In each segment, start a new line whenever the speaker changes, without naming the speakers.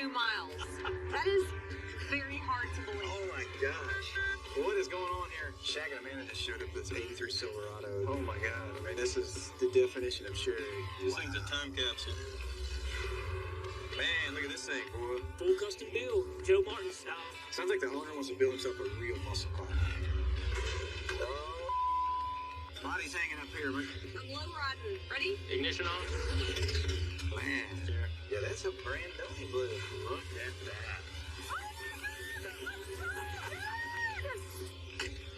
miles. That is very hard to believe.
Oh my gosh. What is going on here? Shaq and Amanda just showed up this 83 Silverado. Oh my god. I mean, this is the definition of cherry.
This thing's a time capsule. Man, look at this thing, boy.
Full custom build, Joe Martin style.
Sounds like the owner wants to build himself a real muscle car. Oh. Body's hanging up here, man.
I'm low riding. Ready?
Ignition on.
Man. Yeah, that's a Brandoni blue. Look at that.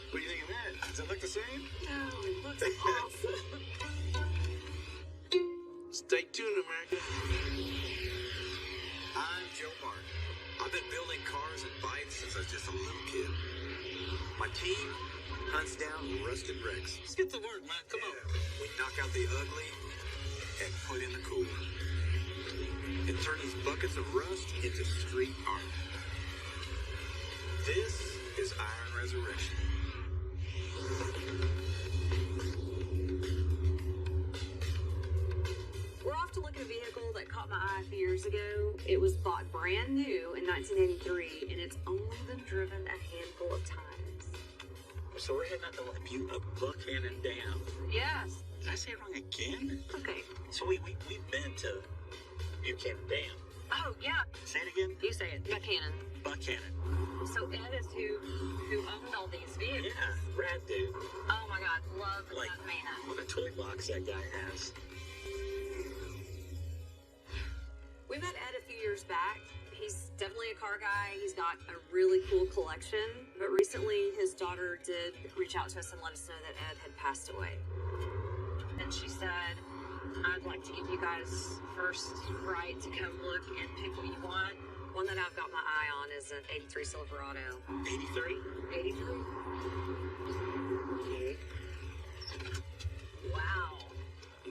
What do you think of that? Does it look the same?
No, it looks awesome.
Stay tuned, America. I'm Joe Martin. I've been building cars and bikes since I was just a little kid. My team hunts down rusted wrecks.
Let's get to work, man. Come on.
We knock out the ugly and put in the cool. And turn these buckets of rust into street art. This is Iron Resurrection.
We're off to look at a vehicle that caught my eye a few years ago. It was bought brand new in 1983, and it's only been driven a handful of times.
So we're heading out to Buchanan Dam.
Yes.
Did I say it wrong again?
Okay.
So we've been to Buchanan Dam.
Oh, yeah.
Say it again.
You say it. Buchanan.
Buchanan.
So Ed is who owned all these vehicles.
Yeah, rad dude.
Oh, my God. Love
Like,
that man.
what a toy box that guy has.
We met Ed a few years back. He's definitely a car guy. He's got a really cool collection. But recently, his daughter did reach out to us and let us know that Ed had passed away. And she said, I'd like to give you guys first right to come look and pick what you want. One that I've got my eye on is an 83 Silverado.
83?
83?
Okay.
Wow.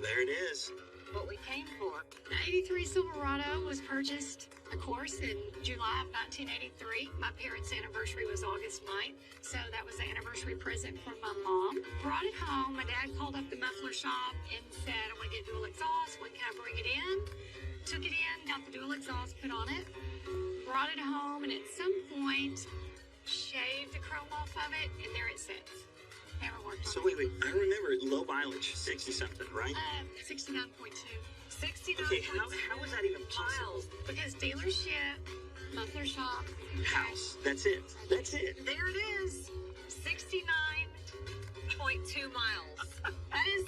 There it is.
What we came for.
The 83 Silverado was purchased, of course, in July of 1983. My parents' anniversary was August 9th, so that was the anniversary present from my mom. Brought it home. My dad called up the muffler shop and said, I want to get dual exhaust. When can I bring it in? Took it in, got the dual exhaust put on it, brought it home, and at some point, shaved the chrome off of it, and there it sits. Never worked on
So
it.
wait, I remember low mileage, 60-something, right?
69.2.
69
Okay, how is that even possible?
miles.
Because dealership, muffler shop,
House. That's it. That's it.
There it is. 69.2 miles. That is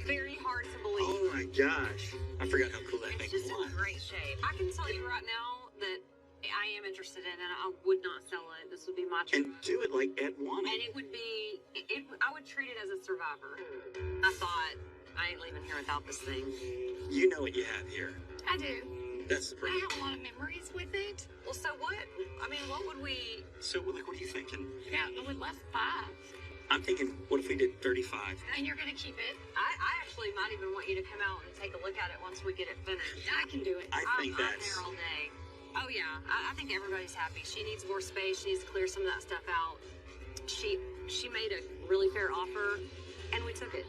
very hard to believe.
Oh my gosh. I forgot how cool that
It's
thing
just
was.
in great shape. I can tell you right now that I am interested in it. I would not sell it. This would be my choice.
And do it like Ed wanted.
And it would be, I would treat it as a survivor. I thought, I ain't leaving here without this thing.
You know what you have here.
I do.
That's the
I
problem.
have a lot of memories with it.
Well, so what? I mean, what would we,
So, like, what are you thinking?
Yeah, we left 5.
I'm thinking, what if we did 35?
And you're going to keep it.
I actually might even want you to come out and take a look at it once we get it finished.
I can do it.
I think
I'm
that's...
there all day. Oh yeah, I think everybody's happy. She needs more space. She needs to clear some of that stuff out. She made a really fair offer, and we took it.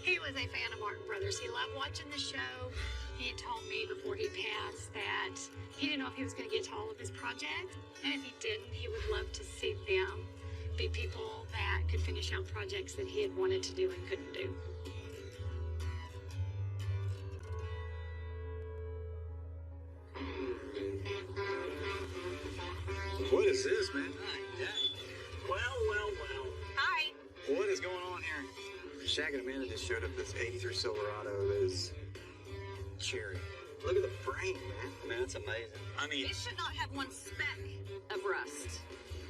He was a fan of Martin Brothers. He loved watching the show. He told me before he passed that he didn't know if he was going to get to all of his projects. And if he didn't, he would love to see them be people that could finish out projects that he had wanted to do and couldn't do.
What is this, man?
Well.
Hi.
What is going on here? Shaq and Amanda just showed up this 83 Silverado that is cherry. Look at the frame, man.
Man, that's amazing. I mean,
It should not have one speck of rust.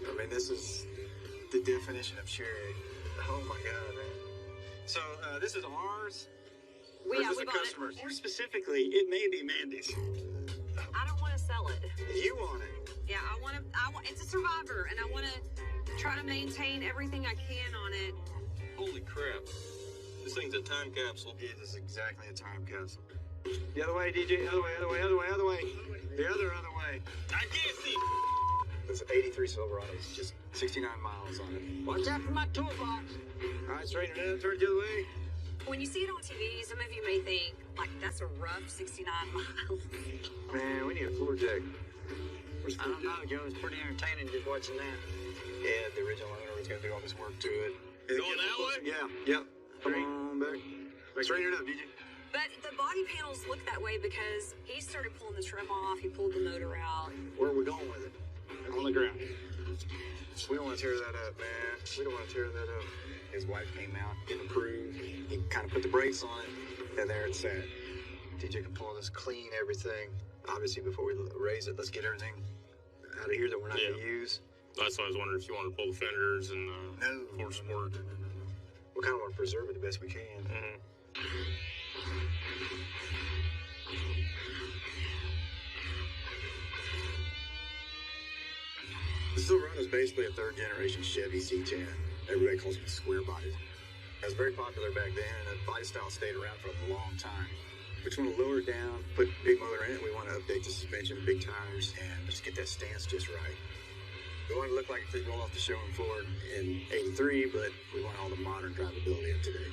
I mean, this is the definition of cherry. Oh my god, man. So, this is ours? Or is this
We
a
bought it.
customer's?
more specifically, it may be Mandy's.
I don't want to sell it.
You want it?
Yeah, I want. It's a survivor, and I want to try to maintain everything I can on it.
Holy crap. This thing's a time capsule.
It is exactly a time capsule. The other way, DJ. Other way, other way, other way, other way. The other way.
I can't see.
This 83 Silverado is just 69 miles on it.
Watch out for my toolbox.
All right, straighten it out, turn it the other way.
When you see it on TV, some of you may think, like, that's a rough 69 miles.
Man, we need a floor deck. Where's the
I
floor
don't know,
deck?
Joe. It's pretty entertaining just watching that.
Yeah, the original owner was going to do all this work to it.
Going that way?
Yeah, yep. Come on back. Straighten it up, DJ.
But the body panels look that way because he started pulling the trim off, he pulled the motor out.
Where are we going with it? On the ground. We don't want to tear that up, man. We don't want to tear that up. His wife came out, it approved. He kind of put the brakes on it, and there it sat. DJ can pull this, clean everything. Obviously, before we raise it, let's get everything out of here that we're not going to use.
That's why I was wondering if you wanted to pull the fenders and
No.
floor support.
We kind of want to preserve it the best we can. The Silverado is basically a third-generation Chevy C10. Everybody calls them square bodies. It was very popular back then, and the body style stayed around for a long time. We just want to lower it down, put big motor in it. We want to update the suspension, big tires, and just get that stance just right. We want it to look like it rolled off the showroom floor in '83, but we want all the modern drivability of today.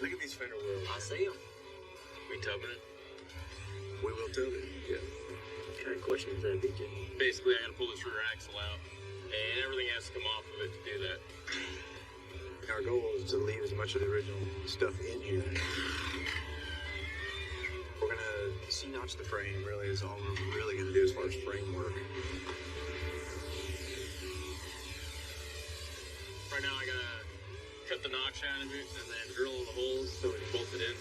Look at these fender wheels.
I see them.
We tubbing it.
We will tub it. Yeah.
What kind of question is that, DJ?
Basically, I got to pull this rear axle out, and everything has to come off of it to do that.
Our goal is to leave as much of the original stuff in here. We're gonna C-notch the frame, really, is all we're really gonna do as far as framework.
Right now, I got to cut the notch out of it and then drill all the holes so we can bolt it in.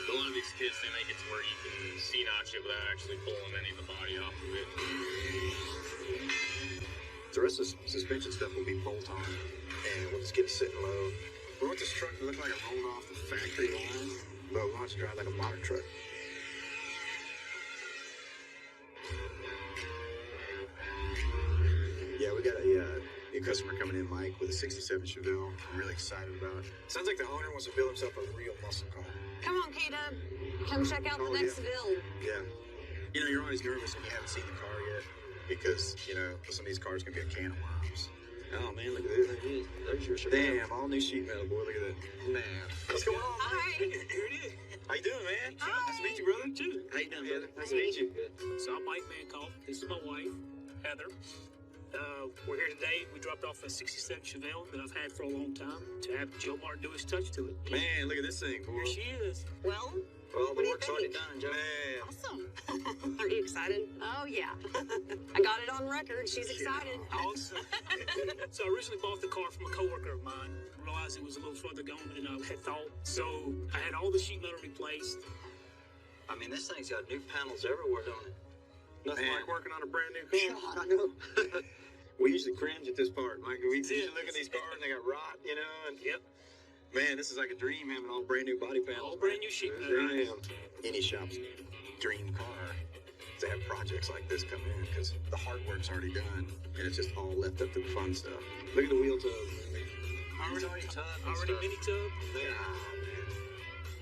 But a lot of these kits, they make it to where you can C-notch it without actually pulling any of the body off of it.
The rest of the suspension stuff will be bolt-on, and we'll just get it sitting low. We want this truck to look like it rolled off the factory line, but we want it to drive like a modern truck. Yeah, we got a new customer coming in, Mike, with a 67 Chevelle. I'm really excited about it. Sounds like the owner wants to build himself a real muscle car.
Come on, K-Dub. Come check out the
Oh,
next
yeah.
build.
Yeah. You know, you're always nervous when you haven't seen the car yet because, you know, some of these cars can be a can of worms. Oh, man, look at this.
There's your Chevelle.
Damn, all new sheet metal, boy. Look at that. Man. What's going on,
Hi.
man? Here it is. How you doing, man? Nice to meet you, brother.
Too. How you doing, brother?
Nice to meet you.
So I'm Mike Mankoff. This is my wife, Heather. We're here today. We dropped off a 67 Chevelle that I've had for a long time to have Joe Martin do his touch to it.
Man, look at this thing, boy.
Here she is.
Well,
Well,
What
the
do you
work's already
think?
done, Joe.
Man.
awesome. Are you excited? Oh, yeah. I got it on record. She's excited.
Awesome. So I originally bought the car from a coworker of mine. Realized it was a little further gone than I had thought. So I had all the sheet metal replaced.
I mean, this thing's got new panels everywhere, don't it?
Nothing
Man.
like working on a brand new car. I know. We usually cringe at this part, Mike. We usually look at these cars and they got rot, you know, and
Yep.
man, this is like a dream having all brand new body panels.
All brand new sheet metal.
Damn. Any shop's dream car to have projects like this come in because the hard work's already done and it's just all left up to the fun stuff. Look at the wheel tub.
Already tub and
Already
stuff.
mini tub.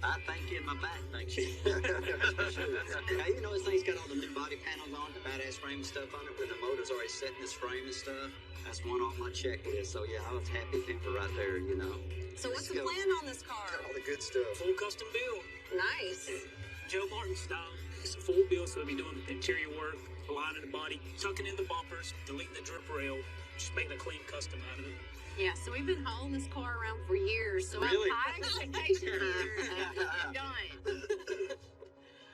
I thank you, and my back thanks you. Now, even though this thing's got all the new body panels on, the badass frame and stuff on it, with the motor's already set in this frame and stuff, that's one off my checklist. So, yeah, I was happy camper right there, you know.
So what's the
Let's go.
plan on this car?
All the good stuff.
Full custom build.
Nice.
Joe Martin style. It's a full build, so we'll be doing interior work, aligning the body, tucking in the bumpers, deleting the drip rail, just making a clean custom out of it.
Yeah, so we've been hauling this car around for years, so
Really?
I'm high expectations here of it done.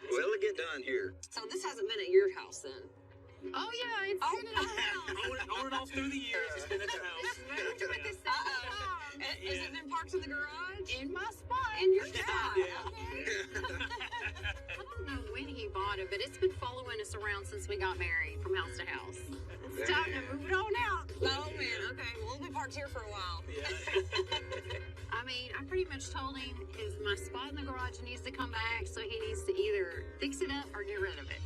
Well, it'll get done here.
So this hasn't been at your house then?
Oh yeah, it's
Oh.
been in our house.
On and off through the years, it's been at the house.
Moved with the same
Uh-oh.
car.
Has it been parked in the garage?
In my spot.
In your spot?
Yeah.
I don't know when he bought it, but it's been following us around since we got married from house to house. It's time to move it on out.
Oh, man. Okay. Well, we'll be parked here for a while.
I mean, I pretty much told him my spot in the garage needs to come back, so he needs to either fix it up or get rid of it.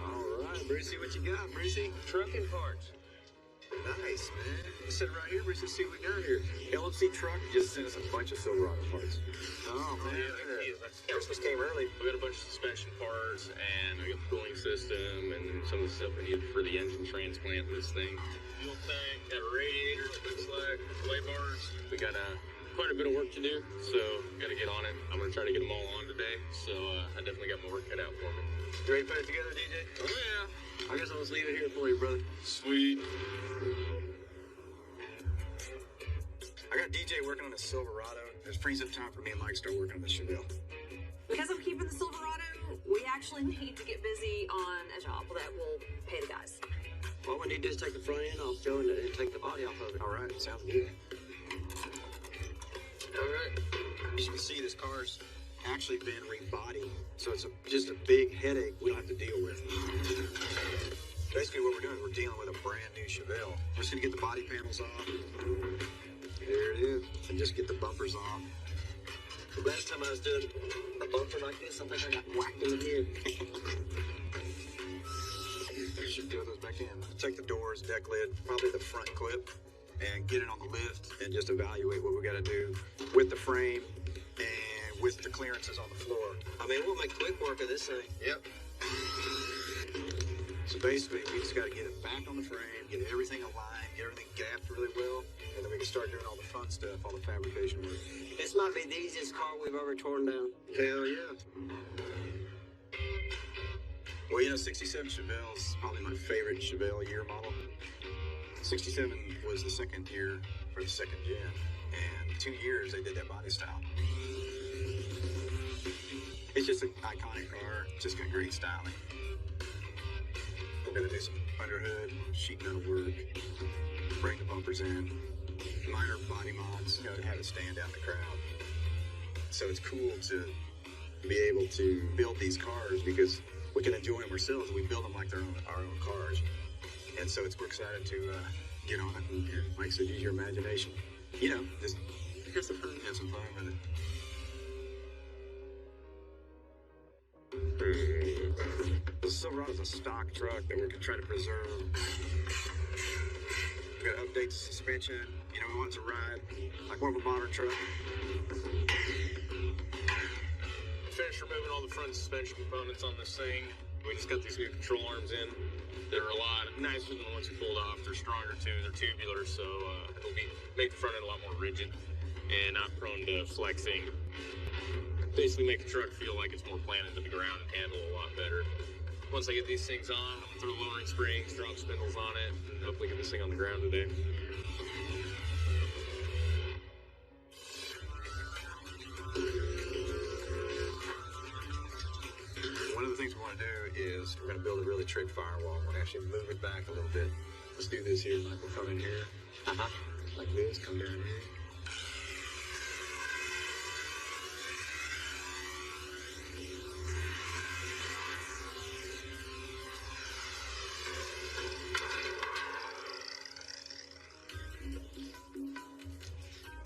All right, Brucey, what you you got, Brucey?
Trucking parts.
Nice, man. You sit right here, Brucey. See what we got here. LMC Truck just sent us a bunch of Silverado parts. Oh, man.
Christmas came early. We got a bunch of suspension parts, and we got the cooling system, and some of the stuff we needed for the engine transplant in this thing. Fuel tank, got a radiator, looks like, way bars. We got quite a bit of work to do, so got to get on it. I'm going to try to get them all on today, so I definitely got my work cut out for me.
You ready to put it together, DJ?
Oh, yeah.
I guess I'll just leave it here for you, brother.
Sweet.
I got DJ working on the Silverado. It frees up time for me and Mike to start working on the Chevelle.
Because I'm keeping the Silverado, we actually need to get busy on a job that will pay the guys.
All we need to do is take the front end off, Joe, and take the body off of it.
All right, sounds good.
All right.
As you can see, this car's actually been rebodied, so it's just a big headache we don't have to deal with. Basically, what we're doing is we're dealing with a brand new Chevelle. We're just gonna get the body panels off. There it is. And just get the bumpers off.
Last time I was doing a bumper like this, I think I got whacked in the head.
You should throw those back in. Take the doors, deck lid, probably the front clip, and get it on the lift and just evaluate what we got to do with the frame and with the clearances on the floor.
I mean, we'll make quick work of this thing.
Yep. So basically, we just got to get it back on the frame, get everything aligned, get everything gapped really well, and then we can start doing all the fun stuff, all the fabrication work.
This might be the easiest car we've ever torn down.
Hell yeah. Well, you know, 67 Chevelle is probably my favorite Chevelle year model. 67 was the second year for the second gen, and 2 years they did that body style. It's just an iconic car, just got great styling. We're gonna do some underhood, sheet metal work, bring the bumpers in, minor body mods, you know, to have it stand out in the crowd. So it's cool to be able to build these cars because we can enjoy them ourselves. We build them like they're our own cars. And so we're excited to get on it and, like I said, use your imagination. You know, just have some fun with it. The Silverado is a stock truck that we're going to try to preserve. We're going to update the suspension. You know, we want it to ride like more of a modern truck.
Finished removing all the front suspension components on this thing. We just got these new control arms in. They're a lot nicer than the ones we pulled off. They're stronger too. They're tubular, so it'll make the front end a lot more rigid and not prone to flexing. Basically make the truck feel like it's more planted to the ground and handle a lot better. Once I get these things on, I'm gonna throw lowering springs, drop spindles on it, and hopefully get this thing on the ground today.
One of the things we want to do is we're going to build a really trick firewall. We're going to actually move it back a little bit. Let's do this here, Mike. We'll come in here. Like this, come down here.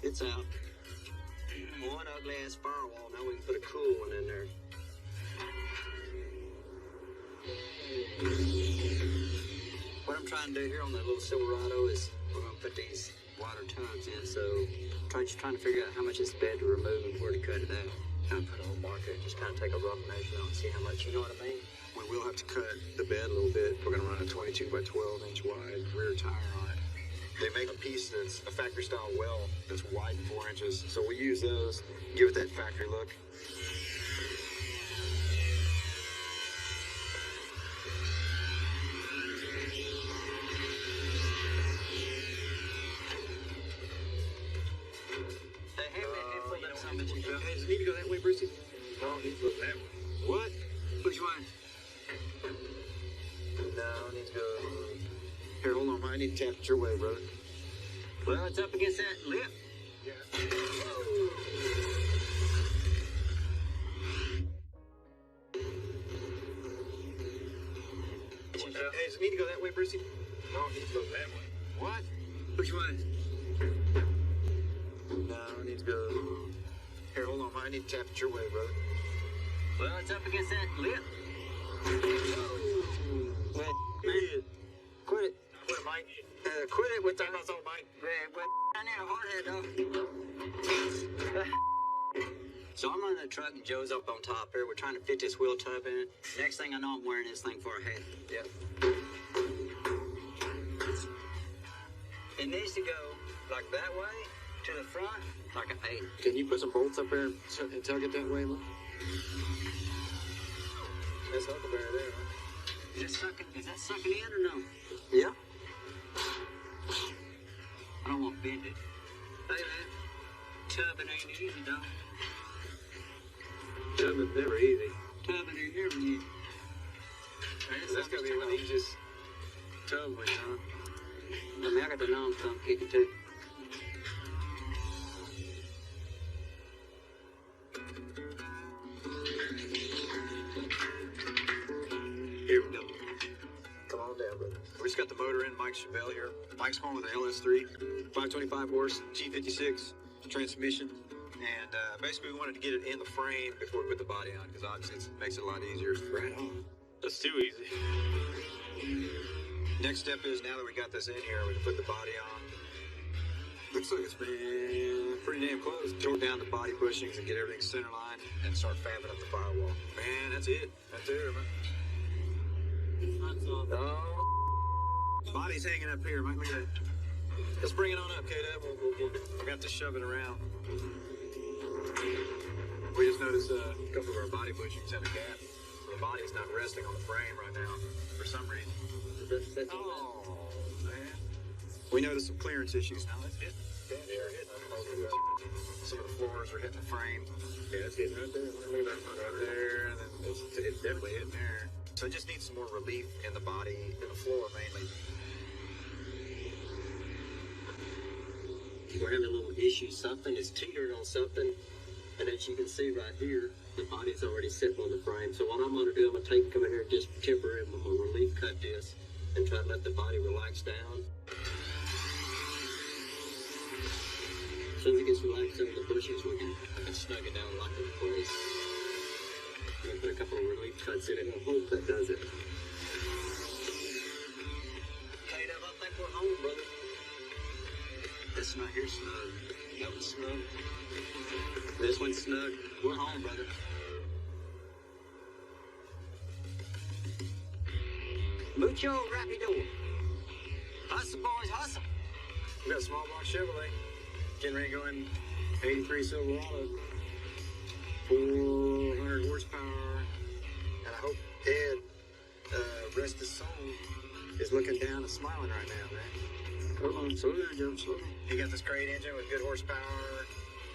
It's out. One ugly ass firewall. Now we can put a cool one in there. What I'm trying to do here on that little Silverado is we're going to put these wider tubs in, so trying to figure out how much it's bed to remove and where to cut it out. Kind of put a little marker and just kind of take a rough measure and see how much, you know what I mean?
We will have to cut the bed a little bit. We're going to run a 22 by 12 inch wide rear tire on it. They make a piece that's a factory style well that's wide 4 inches. So we use those, give it that factory look. Hey, does it need to go that way, Brucey?
No, it needs to go that way.
What? Which way?
No, it needs to go.
Here, hold on. I need to tap it your way, brother.
Well, it's up against that lip.
Yeah.
Hey, does it need to go that way, Brucey?
No, it needs to go that way.
What? Which way? No, it needs to go. Here, hold on. I need to tap it your way, brother.
Well, it's up against that lip.
That
man. Quit it.
Quit, Mike.
Quit it with
Talk
that.
about something, Mike.
I need a hard head, dog. So I'm on the truck and Joe's up on top here. We're trying to fit this wheel tub in it. Next thing I know, I'm wearing this thing for a head. Yep. It needs to go like that way to the front, like an 8.
Can you put some bolts up there and tug it that way, look? That's Huckleberry there, huh?
Is that sucking in or no?
Yeah.
I don't want to bend it. Hey man, tubbing ain't easy, dog.
Tubbing's never easy.
Tubbing ain't never easy.
That's gonna be one of the easiest tub ones, huh?
I mean, I got the numb thumb kicking too.
Here we go. Come on down, brother. We just got the motor in. Mike Chevelle here. Mike's going with the LS3, 525 horse, G56 transmission. And basically, we wanted to get it in the frame before we put the body on, because obviously it makes it a lot easier. Right on.
That's too easy.
Next step is, now that we got this in here, we can put the body on. Looks like it's been pretty damn close. Tore down the body bushings and get everything center line and start fabbing up the firewall. Man, that's it. That's it, man. Oh, body's hanging up here, Mike. Look at that. Let's bring it on up, K-Dub. We'll have to shove it around. We just noticed a couple of our body bushings have a gap. So the body's not resting on the frame right now for some reason. Oh, man. We noticed some clearance issues. Now let's hit. Some of the floors are hitting the frame. Yeah, it's hitting right there. Look at that right there. And then it's definitely hitting there. So it just needs some more relief in the body, in the floor mainly.
We're having a little issue. Something is teetering on something. And as you can see right here, the body's already sitting on the frame. So what I'm going to do, I'm going to come in here and just temporarily relief cut this and try to let the body relax down. As soon as it gets relaxed over the bushes, we can snug it down and lock it in place. I'm going to put a couple of relief cuts in it and I hope that does it. K-Dub, I think we're home, brother. This one right here's snug. That one's snug. This one's snug. We're home, brother. Mucho rapido. Hustle, boys, hustle.
We got a small block Chevrolet. Getting ready to go in 83 Silverado. 400 horsepower. And I hope Ed, rest his soul, is looking down and smiling right now, man.
Hold on, slow down, Joe, slow down.
He got this great engine with good horsepower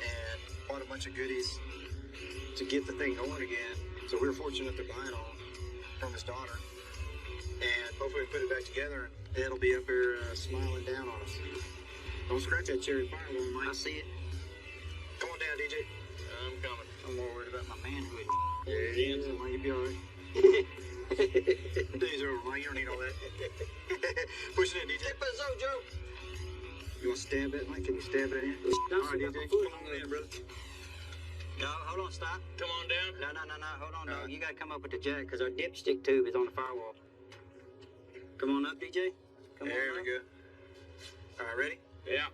and bought a bunch of goodies to get the thing going again. So we were fortunate to buy it all from his daughter. And hopefully we put it back together and it'll be up here smiling down on us. Don't scratch that cherry firewall, Mike.
I see it.
Come on down, DJ.
I'm coming.
I'm more worried about my manhood.
Yeah, it is. Mike, you'll be all right. Days are over, Mike. You don't need all that. Push it in, DJ.
Take us out, Joe.
You want to stab it, Mike? Can you stab it in? All right, DJ. Come on in, brother.
No, hold on, stop.
Come on down.
No, hold on, dog. You gotta come up with the jack, because our dipstick tube is on the firewall. Come on up, DJ. Come
There
on
we
up.
go. All right, ready?
Yeah.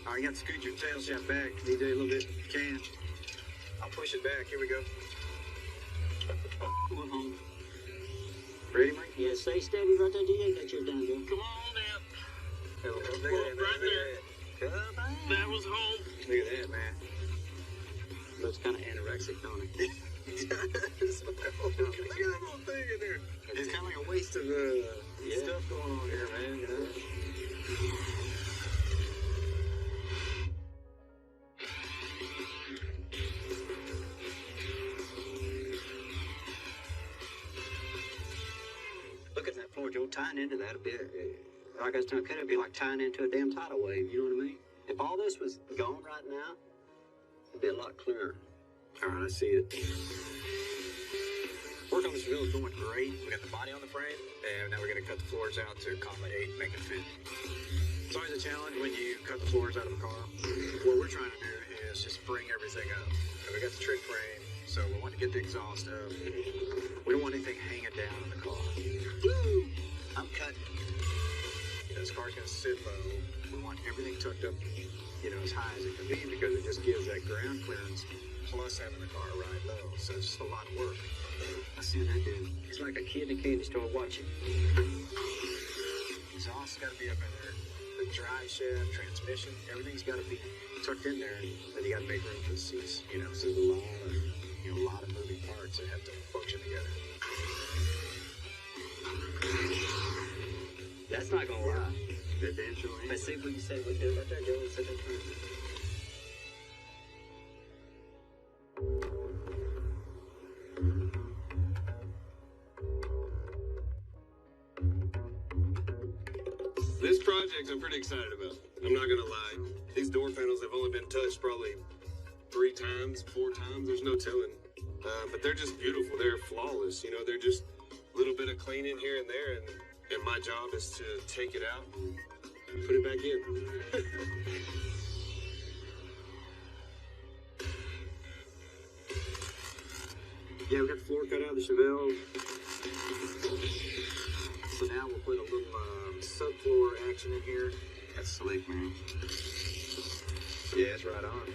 All right, you got to scoot your tail shaft back, DJ, a little bit if you can. I'll push it back. Here we go.
We're home.
Ready, Mike?
Yeah, stay steady right there, DJ. Got yours down, Joe.
Come on down.
Look at that,
Right
man.
there.
Come on.
That was home.
Look at that, man.
Looks kind of anorexic, don't it?
Look at that little thing in there. It's kind of like a waste of stuff going on here, man. You know?
Look at that floor, Joe. Tying into that a bit. Like I was telling you, it'd be like tying into a damn tidal wave. You know what I mean? If all this was gone right now, it'd be a lot clearer.
All right, I see it. Work on this wheel is going great. We got the body on the frame, and now we're going to cut the floors out to accommodate, make it fit. It's always a challenge when you cut the floors out of a car. What we're trying to do is just bring everything up. And we got the trick frame so we want to get the exhaust up. We don't want anything hanging down in the car.
Woo! I'm cutting.
You know, this car's going to sit low. We want everything tucked up, you know, as high as it can be because it just gives that ground clearance plus having the car ride low. So it's just a lot of work.
I see what that did. It's like a kid in a candy store watching.
Exhaust's got to be up in there. The drive shaft, transmission, everything's got to be tucked in there. And then you got to make room for the seats. You know, so there's a lot of moving parts that have to function together.
That's not gonna lie.
Good damn sure ain't.
Let's see if we can say we do it right there, Joe. Let's set that front.
This project I'm pretty excited about. I'm not gonna lie. These door panels have only been touched probably 3 times, 4 times. There's no telling. But they're just beautiful. They're flawless. You know, they're just a little bit of cleaning here and there, and my job is to take it out and put it back in.
Yeah, we got the floor cut out of the Chevelle. So now we'll put a little subfloor action in here. That's slick, man. Yeah, it's right on.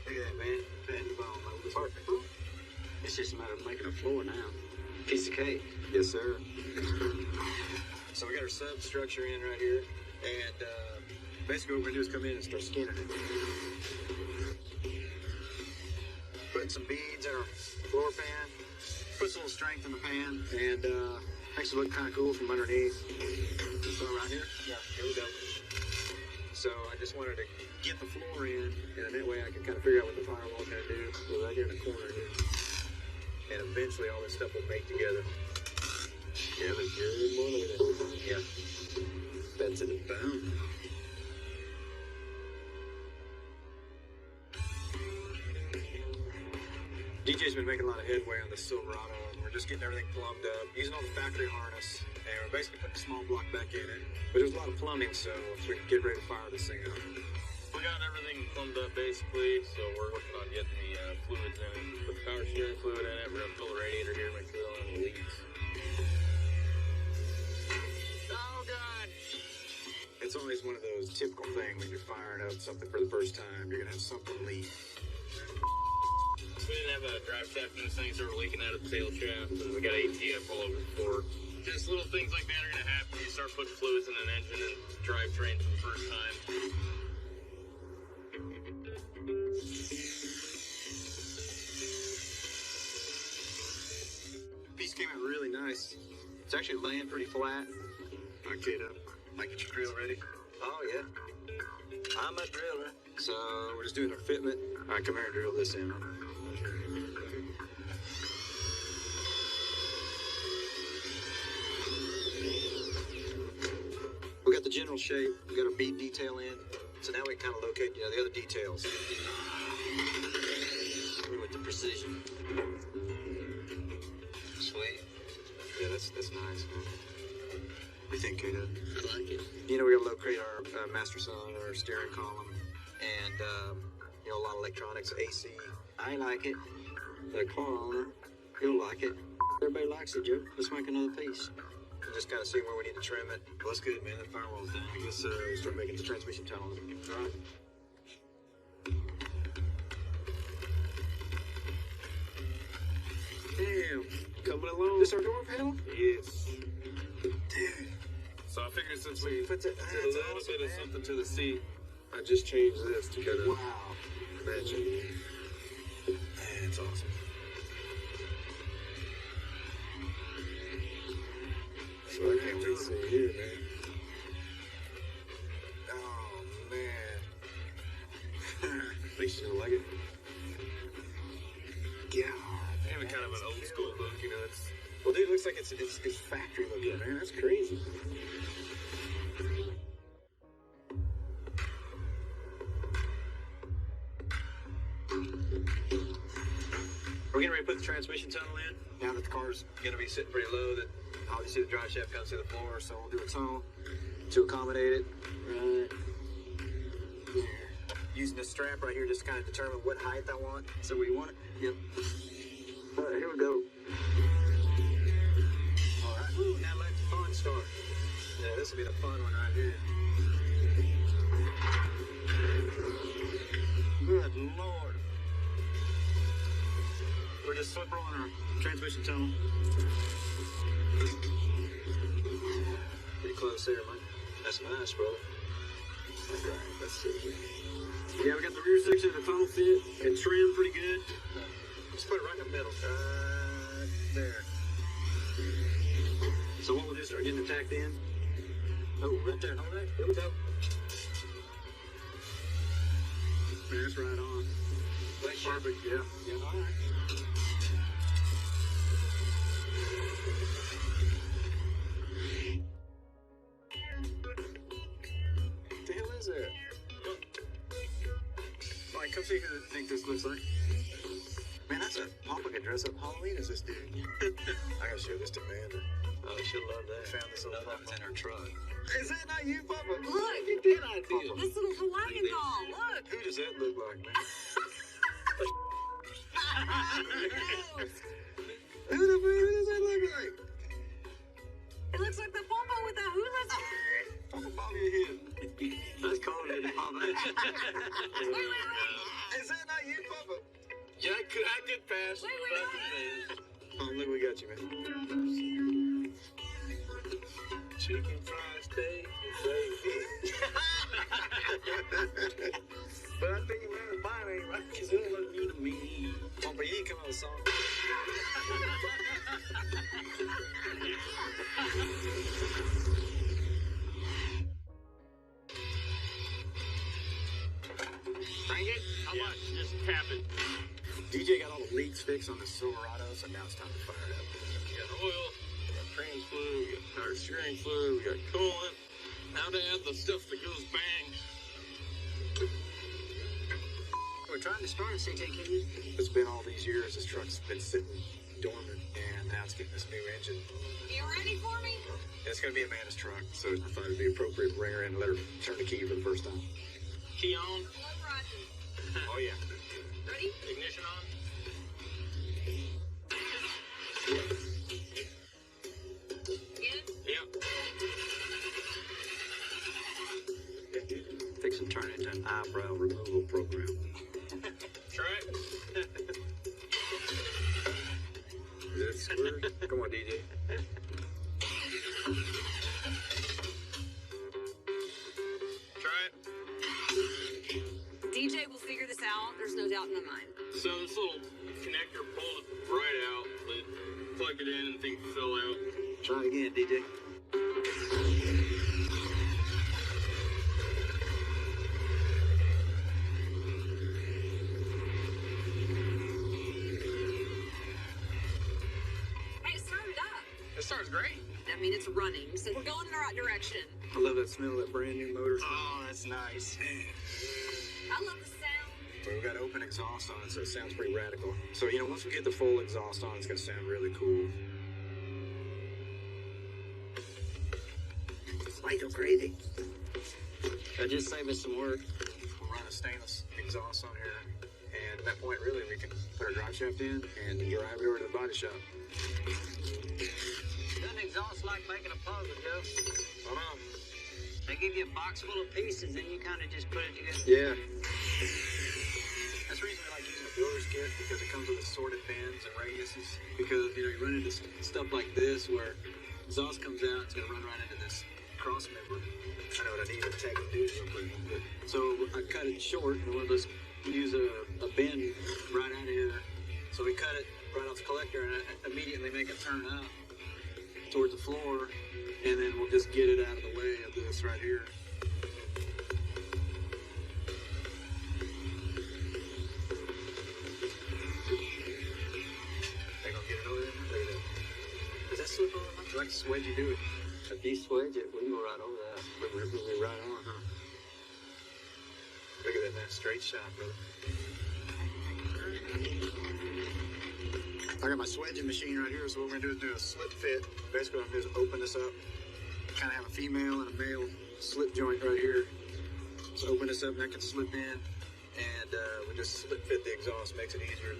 Look at that, man. Bend the bone. Like, perfect.
It's just a matter of making a floor now. Piece of cake.
Yes, sir. So we got our substructure in right here. And basically what we're going to do is come in and start skinning it. Putting some beads in our floor pan. Puts a little strength in the pan. And makes it look kind of cool from underneath. So right here?
Yeah.
Here we go. So I just wanted to get the floor in, and that way I can kind of figure out what the firewall's going to do. We're right here in the corner here. And eventually all this stuff will make together. Yeah, look good, boy. Look at that. Yeah. That's in the bone. DJ's been making a lot of headway on the Silverado, and we're just getting everything plumbed up, using all the factory harness, and we're basically putting a small block back in it. But there's a lot of plumbing, so we can get ready to fire this thing up.
We got everything plumbed up basically, so we're working on getting the fluids in it. Put the power steering fluid in it. We're gonna fill the radiator here, make sure there aren't any leaks. Oh God!
It's always one of those typical things when you're firing up something for the first time. You're gonna have something leak.
We didn't have a drive shaft in this thing, so we're leaking out of the tail shaft, and we got ATF all over the floor. Just little things like that are gonna happen when you start putting fluids in an engine and drivetrain for the first time.
Piece came out really nice. It's actually laying pretty flat. Okay, Mike, get your drill ready.
Oh, yeah. I'm a driller.
So we're just doing our fitment. All right, come here and drill this in. We got the general shape. We got our bead detail in. So now we can kind of locate, you know, the other details.
With the precision. Sweet.
Yeah, that's nice, man. What do you think, Kato?
I like it.
You know, we got to locate our master cylinder, our steering column, and, you know, a lot of electronics, AC.
I like it. The car owner, he'll like it. Everybody likes it, Joe. Let's make another piece.
And just kind of see where we need to trim it. Well, that's good, man. That firewall's done. I guess we'll start making the transmission tunnel. All right. Damn.
Coming along.
This our door panel?
Yes.
Dude.
So I figured since we
Puts it,
did a
that's
little
awesome,
bit of
man.
something to the seat, I just changed this to kind of
Wow.
match it.
Man, it's awesome.
So I can't wait to see it here, man.
Oh, man.
At least you're gonna like it.
God.
Having kind of an old school look, you know, it's
Well, dude, it looks like it's factory looking, man. That's crazy. We're getting ready to put the transmission tunnel in. Now that the car's going to be sitting pretty low, that obviously the drive shaft comes to the floor, so we'll do a tunnel to accommodate it. Right there. using this strap right here just to kind of determine what height I want.
So we want it. Yep.
All right, here we go. All right.
Ooh, now let the fun start.
Yeah, this will be the fun one right here.
Good Lord.
We're just slip rolling our transmission tunnel.
Pretty close there, man. That's nice, brother.
All right, let's see. Yeah, we got the rear section of the tunnel fit and trimmed pretty good. Let's put it right in the middle. There. So what we'll do is start getting it tacked in.
Oh, right there. Hold that.
Here we go. Man, it's right on. Perfect, yeah.
Yeah, all right.
What the hell is that? Mike, come see who I think this looks like. Man, that's a Papa could dress up Halloween as this dude. I gotta show this to Amanda.
Oh, she'll love that.
Found this little
That was in her truck.
Is that not you, Papa?
Look,
Good idea.
this little Hawaiian doll. Look.
Who does that look like, man? Who does that look like?
It looks like the Pompo with the hula.
Papa Bobby here.
That's calling it, Mama.
Wait.
Is that not you, Papa?
Yeah, I could pass.
Wait.
Oh, look, we got you, man.
Chicken fried steak and gravy.
But I think you man, mine ain't right.
Cause it look good to me.
Papa, you ain't come up with a song.
Crank it? How much? Just cap it.
DJ got all the leaks fixed on the Silverado, so now it's time to fire it up.
We got oil, we got trans fluid, we got power steering fluid, we got coolant. Now to add the stuff that goes bang.
We're trying to start a CTK.
It's been all these years. This truck's been sitting dormant, and now it's getting this new engine.
You ready for me?
And it's going to be Amanda's truck, so I thought it'd be appropriate to bring her in and let her turn the key for the first time.
Key on.
Hello, Roger.
Oh, yeah.
Ready?
Ignition on.
Again?
Yep.
Fix and turn it to an eyebrow removal program.
Try it.
Is that square? Come on, DJ.
Try it.
DJ will figure this out. There's no doubt in my mind.
So this little connector pulled it right out, but plugged it in and things fell out.
Try it again, DJ.
Hey, it started up.
It starts great.
I mean, it's running, so we're going in the right direction.
I love that smell of that brand new motor.
Oh, that's nice.
I love the sound.
We've got open exhaust on it, so it sounds pretty radical. So, once we get the full exhaust on, it's going to sound really cool. Why you go crazy?
That just saved us some work.
We'll run a stainless exhaust on here, and at that point, really, we can put our drive shaft in and drive it over to the body shop.
Doesn't exhaust like making a puzzle, Joe?
I know.
They give you a box full of pieces, and you kind of just put it together.
Yeah. That's the reason I like using a builder's kit, because it comes with assorted bends and radiuses. Because, you run into stuff like this where exhaust comes out, it's going to run right into this cross member. I know what I need to take and do real quick. So I cut it short, and we'll just use a bend right out of here. So we cut it right off the collector and immediately make it turn up towards the floor, and then we'll just get it out of the way of this right here. They're gonna get it over there. Look at that. Does that slip on? Would you like to swedge you do it?
If you swedge it, we can go right over that.
We're right on, huh? Look at that, man. Straight shot, brother. I got my swedging machine right here, so what we're gonna do is do a slip fit. Basically, what I'm gonna do is open this up. Kind of have a female and a male slip joint right here. So open this up, and that can slip in. and we just slip fit the exhaust, makes it easier.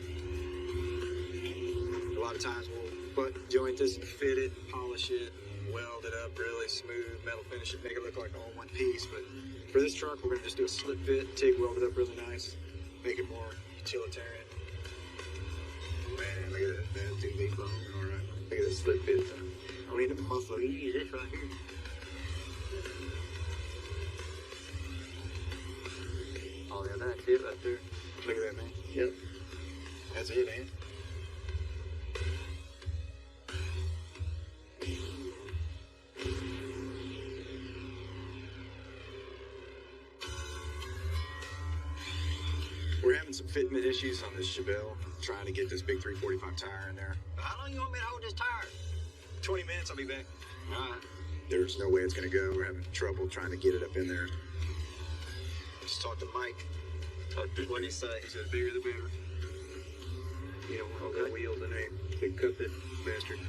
A lot of times we'll butt joint this and fit it, polish it, weld it up really smooth, metal finish it, make it look like all one piece. But for this truck, we're gonna just do a slip fit, TIG weld it up really nice, make it more utilitarian. Man, look at that, man, 2V bone, all right. Look at this slip fit. I need a muffler. You use this right here.
Oh yeah, that's it right there.
Look at that, man.
Yep.
That's it, man. We're having some fitment issues on this Chevelle, trying to get this big 345 tire in there.
How long you want me to hold this tire?
20 minutes, I'll be back.
All right.
There's no way it's gonna go. We're having trouble trying to get it up in there. Just talked to Mike.
What did he say?
He said the bigger the better. You don't want no wheels in a big cut that bastard.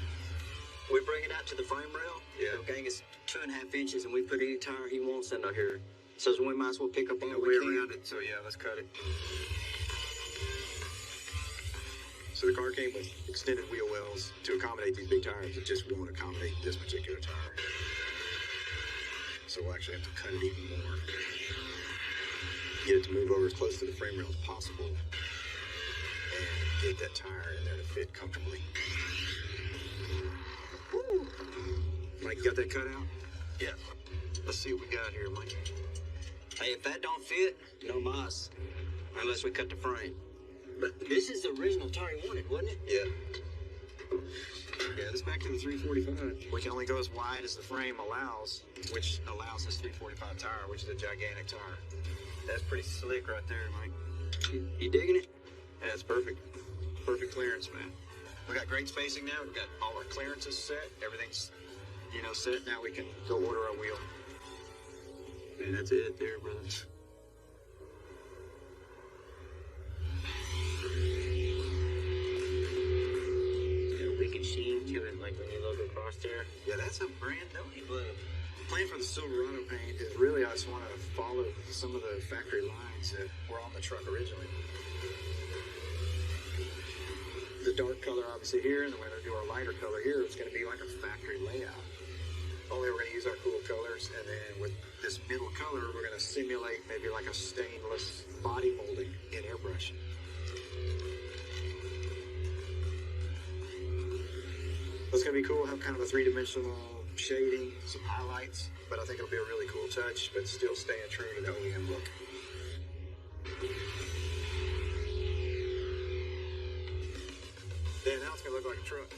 We bring it out to the frame rail.
Yeah.
The gang is 2.5 inches, and we put any tire he wants in here. So we might as well pick up all
No
we
way
can.
around it, so yeah, let's cut it. So the car came with extended wheel wells to accommodate these big tires. It just won't accommodate this particular tire. So we'll actually have to cut it even more. Get it to move over as close to the frame rail as possible. And get that tire in there to fit comfortably. Woo! Mike, you got that cut out?
Yeah.
Let's see what we got here, Mike.
Hey, if that don't fit, no mas. Unless we cut the frame. But this is the original tire you wanted, wasn't it?
Yeah. Yeah, this back to the 345. We can only go as wide as the frame allows, which allows this 345 tire, which is a gigantic tire. That's pretty slick right there, Mike.
You digging it?
Yeah, it's perfect. Perfect clearance, man. We got great spacing now. We've got all our clearances set. Everything's, set. Now we can go order our wheel. Man, that's it there, brother.
Wicked sheen to it, like when you look across there.
Yeah, that's a brand new blue. Plan for the Silverado paint is really I just want to follow some of the factory lines that were on the truck originally. The dark color obviously here, and then when we do our lighter color here, it's going to be like a factory layout. Only we're going to use our cool colors, and then with this middle color, we're going to simulate maybe like a stainless body molding in airbrush. It's going to be cool, have kind of a three-dimensional shading, some highlights, but I think it'll be a really cool touch, but still staying true to the OEM look. Yeah, now it's going to look like a truck.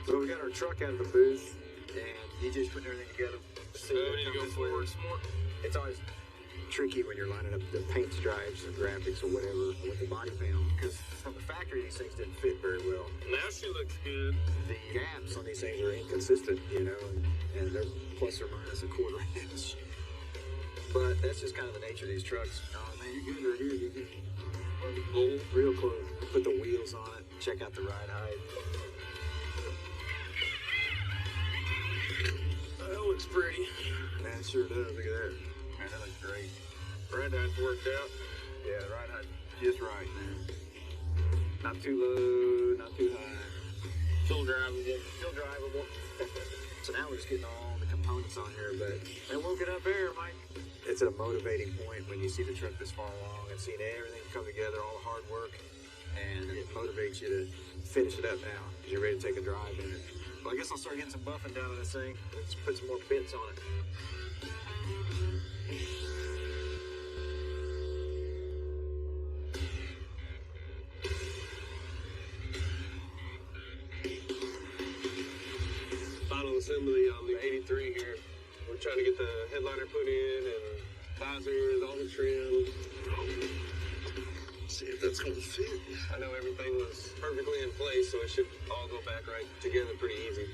So we got our truck out of the booth, and DJ's putting everything together.
So we need to go forward some more.
It's always tricky when you're lining up the paint stripes or graphics or whatever with the body panel, because from the factory these things didn't fit very well.
Now she looks good.
The gaps on these things are inconsistent, and they're plus or minus a quarter inch. But that's just kind of the nature of these trucks. Oh man, you're good right here. You're good. Real close. Put the wheels on it. Check out the ride height.
That looks pretty.
Man, it sure does. Look at that. Man, that looks great.
Ride height worked out.
Yeah, the ride height just right, man. Not too low, not too high.
Still drivable.
Still drivable. So now we're just getting all the components on here, but we'll get up there, Mike. It's a motivating point when you see the truck this far along and seeing everything come together, all the hard work, and it motivates you to finish it up now because you're ready to take a drive in it. Well, I guess I'll start getting some buffing done on this thing. Let's put some more bits on it.
Final assembly on the 83 here. We're trying to get the headliner put in and visors, all the trim.
See if that's going to fit.
I know everything was perfectly in place, so it should all go back right together pretty easy.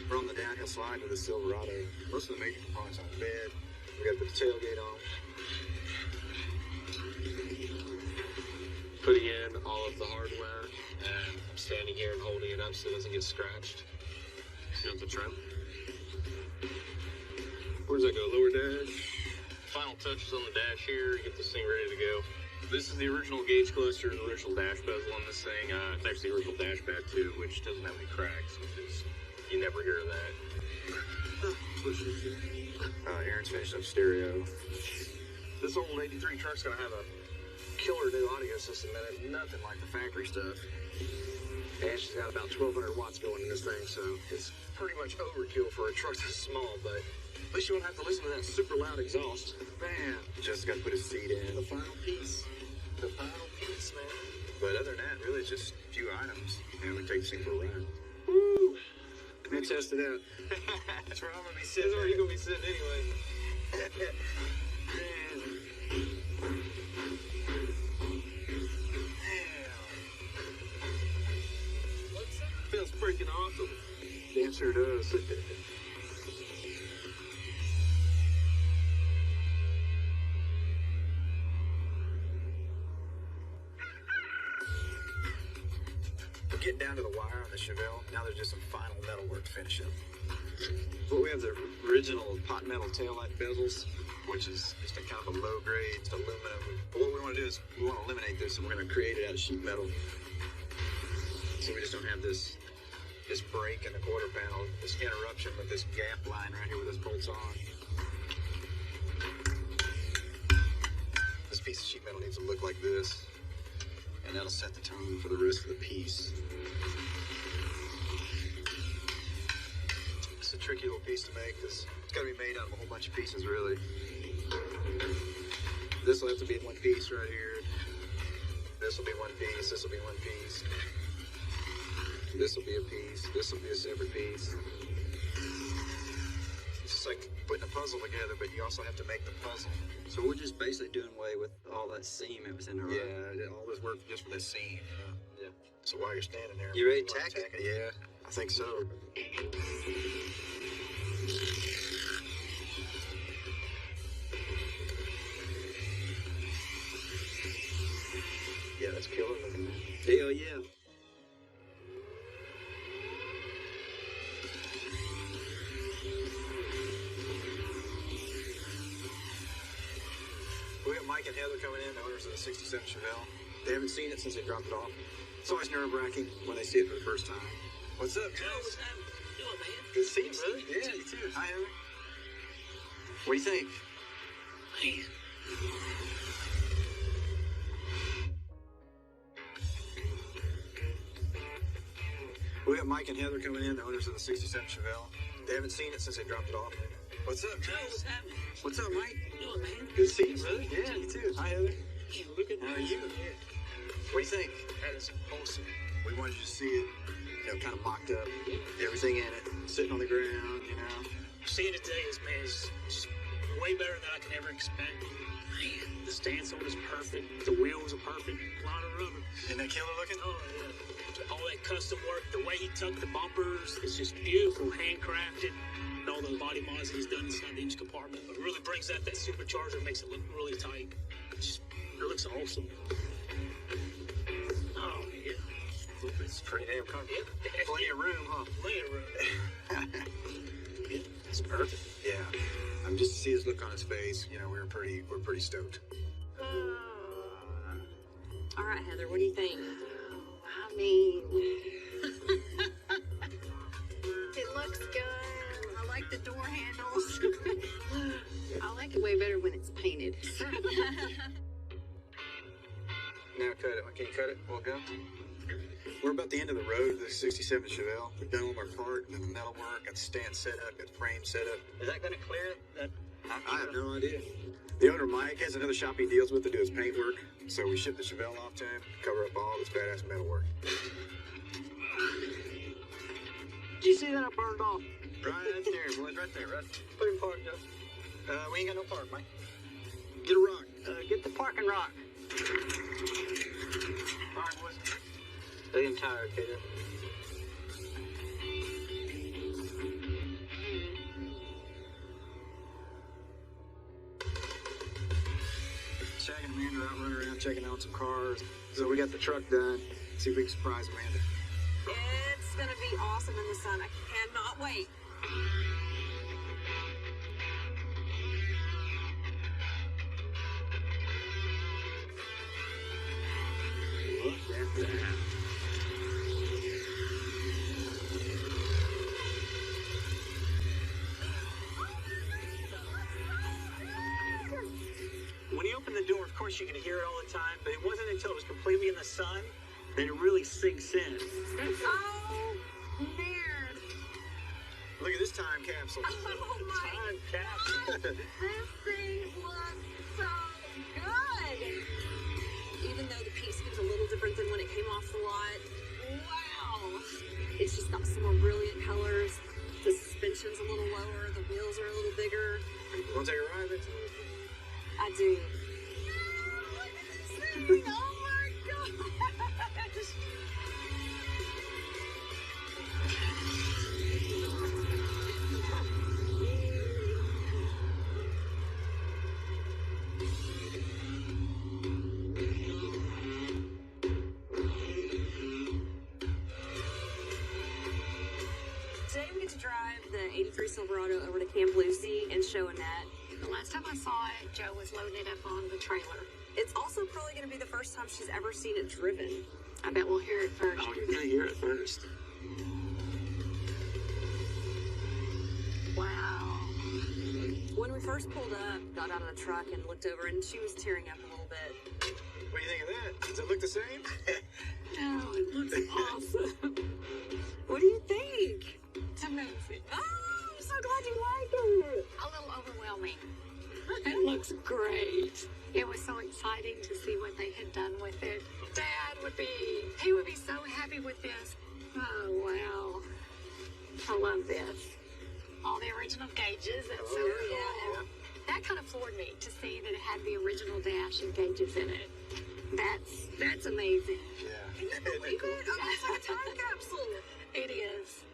We're on the downhill slide to the Silverado. Most of the major components on the bed. We got to put the tailgate on.
Putting in all of the hardware, and I'm standing here and holding it up so it doesn't get scratched. You know, the trim. Where does that go? Lower dash? final touches on the dash here, get this thing ready to go. This is the original gauge cluster, the original dash bezel on this thing. It's actually the original dash pad too, which doesn't have any cracks, which is, you never hear of that.
Aaron's finished up stereo.
This old 83 truck's gonna have a killer new audio system in it, nothing like the factory stuff. And she's got about 1,200 watts going in this thing, so it's pretty much overkill for a truck this small, but at least you won't have to listen to that super loud exhaust. Man,
Just got to put his seat in.
the final piece. The final piece, man.
But other than that, really, it's just a few items. And we take this thing for a ride.
Woo! Let me test it out.
That's where I'm going to be sitting.
That's where you're gonna be sitting anyway. Feels freaking awesome.
Damn sure does. We're getting down to the wire on the Chevelle. Now there's just some final metal work to finish up.
But we have the original pot metal taillight bezels.
Which is just a kind of a low grade aluminum. But what we want to do is we want to eliminate this, and we're going to create it out of sheet metal. So we just don't have this break in the quarter panel, this interruption with this gap line right here where this bolts on. This piece of sheet metal needs to look like this, and that'll set the tone for the rest of the piece. It's a tricky little piece to make because it's got to be made out of a whole bunch of pieces, really. This will have to be one piece right here. This will be one piece. This will be one piece. This will be a piece. This will be a separate piece. It's just like putting a puzzle together, but you also have to make the puzzle.
So we're just basically doing away with all that seam that was in there.
Yeah, all this work just for this scene.
Yeah.
So while you're standing there,
You ready to
wanna
tack it?
Yeah, I think so. Yeah, that's killer looking, man.
Hell yeah.
We got Mike and Heather coming in, the owners of the 67 Chevelle. They haven't seen it since they dropped it off. It's always nerve-wracking when they see it for the first time. What's up,
Joe,
guys?
what's happening? Doing, man?
Good to see you,
brother.
Yeah, you too. Hi, Heather. What do you think?
Man.
We got Mike and Heather coming in, the owners of the 67 Chevelle. They haven't seen it since they dropped it off. What's up,
Joe,
guys?
what's happening?
What's up, Mike?
Doing, man?
Good to see you, brother. Yeah, you too. Hi, Heather.
Yeah, look at
How are
that.
you?
Yeah.
What do you think?
That is awesome.
We wanted you to see it, kind of mocked up, everything in it, sitting on the ground,
Seeing it today is, man, is just way better than I can ever expect. Man, the stance on it is perfect. The wheels are perfect. A lot of rubber.
Isn't that killer looking?
Oh, yeah. All that custom work, the way he tucked the bumpers, it's just beautiful, handcrafted. And all those body mods he's done inside the engine compartment. It really brings out that supercharger, makes it look really tight. It looks awesome. Oh, yeah.
It's pretty damn comfortable.
Yeah.
Plenty of room, huh?
Plenty of room. Yeah, it's perfect.
Yeah. Just to see his look on his face, we're pretty stoked.
All right, Heather, what do you think?
I mean, it looks good. I like the door handles. I like it way better when it's painted.
Now cut it. Can you cut it? We'll go. We're about the end of the road of the 67 Chevelle. We've done all our part, done the metal work, got the stand set up, got the frame set up.
Is that going to clear it?
I have no idea. The owner, Mike, has another shop he deals with to do his paint work. So we shipped the Chevelle off to him, cover up all this badass metal work.
Did you see that I burned off?
Right there, boys. Right there. Right.
Put in park, Joe.
We ain't got no park, Mike. Get a rock.
Get the parking rock.
All right, boys.
The entire Peter.
Shag and Amanda are out running around checking out some cars. So we got the truck done. See if we can surprise Amanda.
It's gonna be awesome in the sun. I cannot wait.
When he opened the door, of course, you could hear it all the time, but it wasn't until it was completely in the sun that it really sinks in.
Oh, man.
Look at this time capsule.
Oh, my
Time capsule.
God. This thing looks so good.
Even though the paint scheme's a little different than when it came off the lot, wow. It's just got some more brilliant colors. The suspension's a little lower. The wheels are a little bigger.
Want to take a ride, Vincent?
I do.
Oh, my gosh.
Today we get to drive the 83 Silverado over to Camp Lucy and show Annette.
The last time I saw it, Joe was loading it up on the trailer.
It's also probably going to be the first time she's ever seen it driven.
I bet we'll hear it first.
Oh, you're going to hear it first.
Wow.
When we first pulled up, got out of the truck and looked over, and she was tearing up a little bit.
What do you think of that? Does it look the same?
Oh, it looks awesome.
What do you think?
It's amazing.
Oh, I'm so glad you like it.
A little overwhelming. It looks great. It was so exciting to see what they had done with it. Dad would be so happy with this. Oh, wow. I love this. All the original gauges. That's so cool. That kind of floored me to see that it had the original dash and gauges in it. That's amazing.
Yeah.
Can you believe it? Oh, it's like a time capsule.
It is.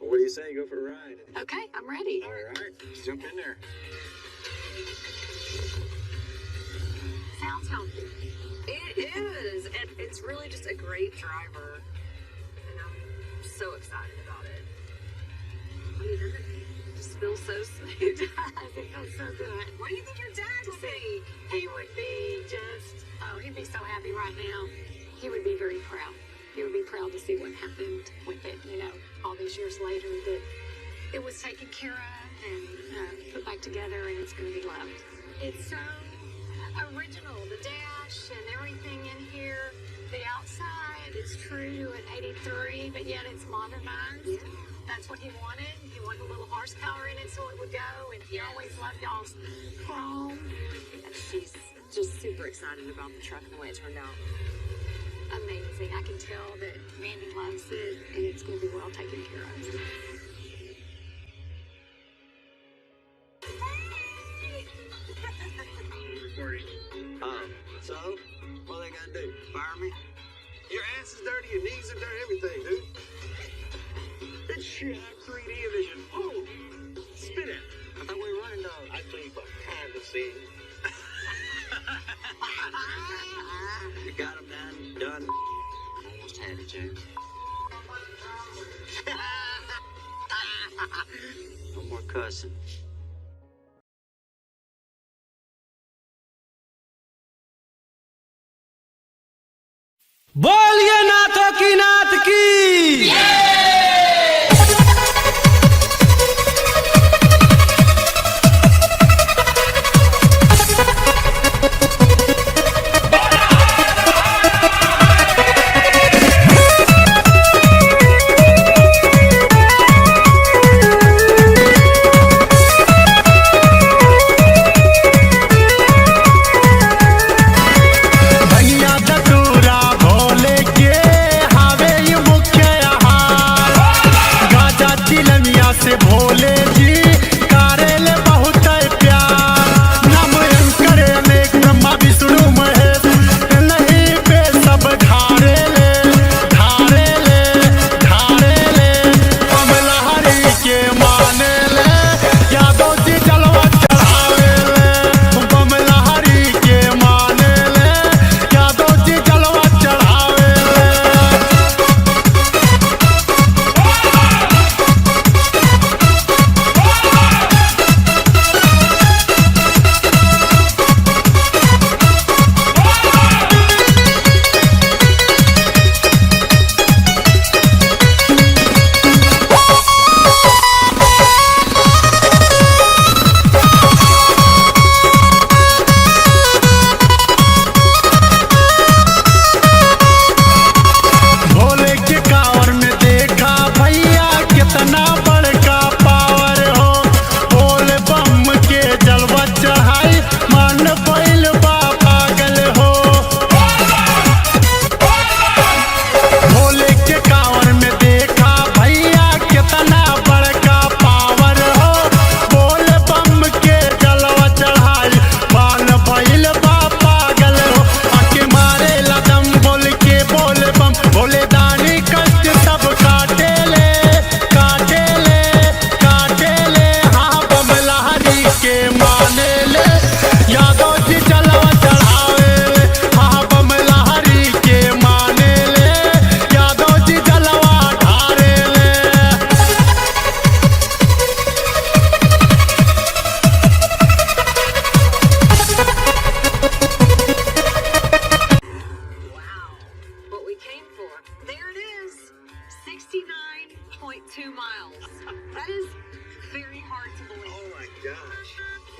Well, what do you say? Go for a ride.
Okay, I'm ready.
All right. Let's jump in there.
Sounds healthy.
It is, and it's really just a great driver, and I'm so excited about it. I mean, it just feels so smooth.
It feels so good.
What do you think your dad would be?
He would be just, he'd be so happy right now. He would be very proud. He would be proud to see what happened with it, all these years later, that it was taken care of and put back together, and it's going to be loved. It's so original, the dash and everything in here. The outside is true to an 83, but yet it's modernized.
Yeah.
That's what he wanted. He wanted a little horsepower in it so it would go, and he always loved y'all's chrome.
She's just super excited about the truck and the way it turned out.
Amazing. I can tell that Mandy loves it, and it's going to be well taken care of.
So, what are they going to do? Fire me?
Your ass is dirty, your knees are dirty, everything, dude.
That shit had 3D vision. Oh, spin it. I thought we were running dogs.
I think behind the scenes.
You got him done. Almost had it, James. No more cussing.
बोलिए नाथों की नाथ की भैया चतुरा भोले के हावे मुख्य यहाँ
miles. That is very hard to believe.
Oh my gosh.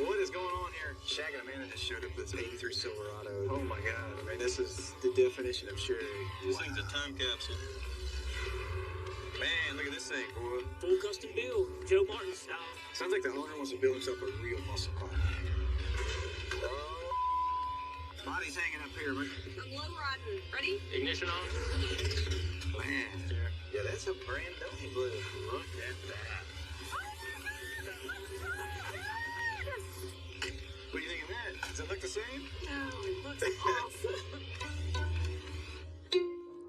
What is going on here? Shaq and Amanda just showed up with this 83 Silverado. Oh my god. I mean, this is the definition of sherry.
This thing's a time capsule.
Man, look at this thing, boy.
Full custom build, Joe Martin style.
Sounds like the owner wants to build himself a real muscle car. Body's hanging up here, man.
I'm low riding. Ready?
Ignition on.
Man. Yeah, that's a Brandoni blue.
Look at that.
What do you think of that? Does it look the same?
Oh, it looks awesome.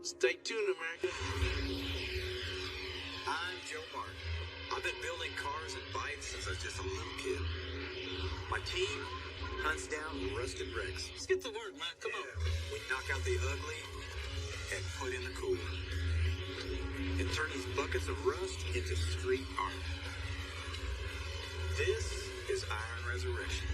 Stay tuned, America.
I'm Joe Martin. I've been building cars and bikes since I was just a little kid. My team hunts down rusted wrecks.
Let's get to work, man. Come on.
We knock out the ugly and put in the cool. And turn these buckets of rust into street art. This is Iron Resurrection.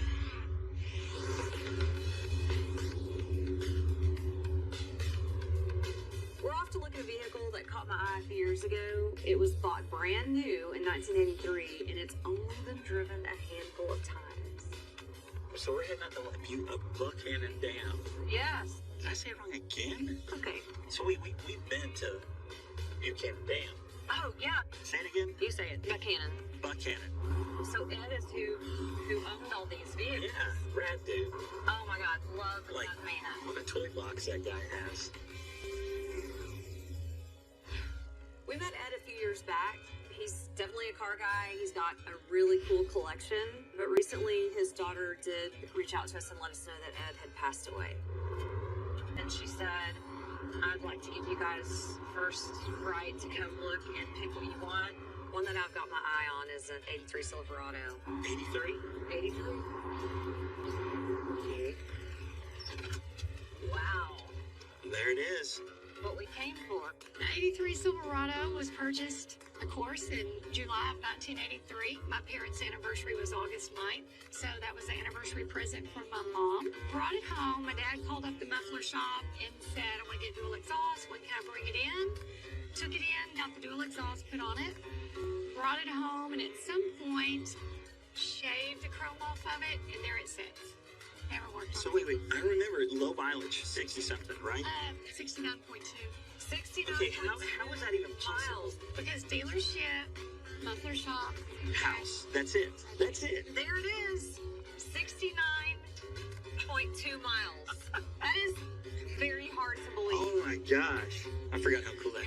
We're off to look at a vehicle that caught my eye a few years ago. It was bought brand new in 1983, and it's only been driven a handful of times.
So we're heading out to Buchanan Dam.
Yes.
Did I say it wrong again?
Okay.
So we've been to Buchanan Dam.
Oh, yeah.
Say it again.
You say it. Buchanan.
Buchanan.
So Ed is who owned all these vehicles.
Yeah, rad dude.
Oh my God, love
Like,
that man.
what a toy box that guy has.
We met Ed a few years back. He's definitely a car guy. He's got a really cool collection. But recently, his daughter did reach out to us and let us know that Ed had passed away. And she said, I'd like to give you guys first right to come look and pick what you want. One that I've got my eye on is an 83 Silverado.
83?
83? Wow.
There it is.
What we came for.
The 83 Silverado was purchased, of course, in July of 1983. My parents' anniversary was August 9th, so that was the anniversary present from my mom. Brought it home. My dad called up the muffler shop and said, I want to get dual exhaust. When can I bring it in? Took it in, got the dual exhaust put on it, brought it home, and at some point, shaved the chrome off of it, and there it sits. Never worked.
So wait, I remember low mileage, 60-something, right?
69.2.
69
Okay, how is that even possible?
miles.
Because dealership, muffler shop,
House. That's it. That's it.
There it is. 69.2 miles. That is very hard to believe.
Oh my gosh. I forgot how cool that